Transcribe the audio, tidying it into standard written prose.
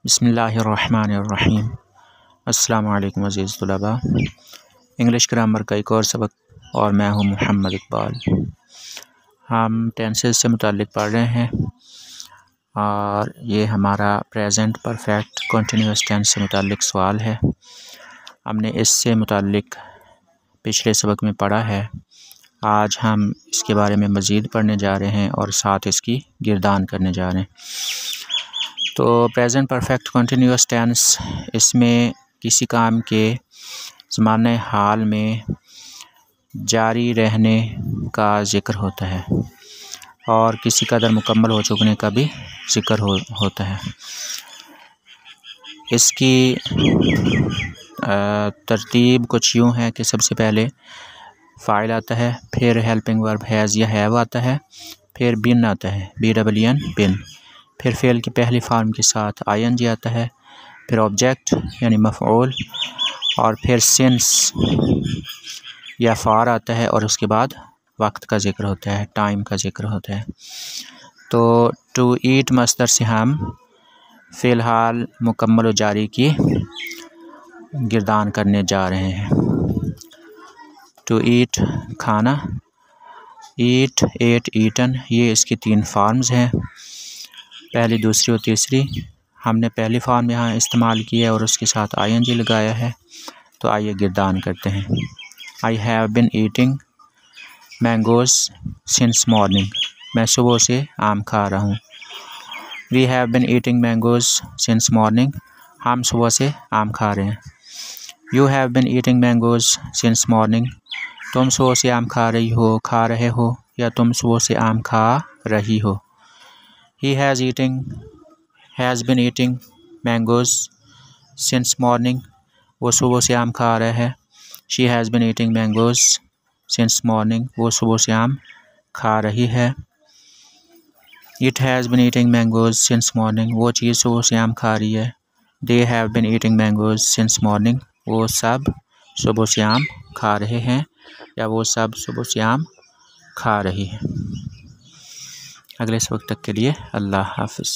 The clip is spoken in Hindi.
बिस्मिल्लाहिर्रहमानिर्रहीम। अस्सलामु अलैकुम अज़ीज़ तलबा। इंग्लिश ग्रामर का एक और सबक और मैं हूँ मोहम्मद इकबाल। हम टेंसेस से मुताल्लिक़ पढ़ रहे हैं और ये हमारा प्रेजेंट परफेक्ट कंटिन्यूअस टेंस से मुताल्लिक़ सवाल है। हमने इससे मुताल्लिक़ पिछले सबक में पढ़ा है। आज हम इसके बारे में मज़ीद पढ़ने जा रहे हैं और साथ इसकी गिरदान करने जा रहे हैं। तो प्रेजेंट परफेक्ट कंटिन्यूअस टेंस, इसमें किसी काम के ज़माने हाल में जारी रहने का ज़िक्र होता है और किसी कदर मुकम्मल हो चुकने का भी ज़िक्र होता है। इसकी तरतीब कुछ यूँ है कि सबसे पहले फ़ाइल आता है, फिर हेल्पिंग वर्ब हैज़ या हैव आता है, फिर बिन आता है, BWN बिन, फिर फ़ेल की पहली फॉर्म के साथ ING आता है, फिर ऑब्जेक्ट यानी मफ़ऊल, और फिर सिंस या फ़ॉर आता है और उसके बाद वक्त का ज़िक्र होता है, टाइम का ज़िक्र होता है। तो टू ईट मस्दर से हम फ़िलहाल मुकम्मल व जारी की गिरदान करने जा रहे हैं। टू ईट खाना, ईट, एट, ईटन, ये इसकी 3 फॉर्म्स हैं, पहली, दूसरी और तीसरी। हमने पहली फॉर्म यहाँ इस्तेमाल की है और उसके साथ ING लगाया है। तो आइए गिरदान करते हैं। I have been eating mangoes since morning, मैं सुबह से आम खा रहा हूँ। We have been eating mangoes since morning, हम सुबह से आम खा रहे हैं। You have been eating mangoes since morning, तुम सुबह से आम खा रहे हो या तुम सुबह से आम खा रही हो। He has been eating mangoes since morning, वो सुबह से आम खा रहा है। She has been eating mangoes since morning, वो सुबह से आम खा रही है। It has been eating mangoes since morning, वो चीज़ सुबह से आम खा रही है। They have been eating mangoes since morning, वो सब सुबह से आम खा रहे हैं या वो सब सुबह से आम खा रही है। अगले वक्त तक के लिए अल्लाह हाफ़िज़।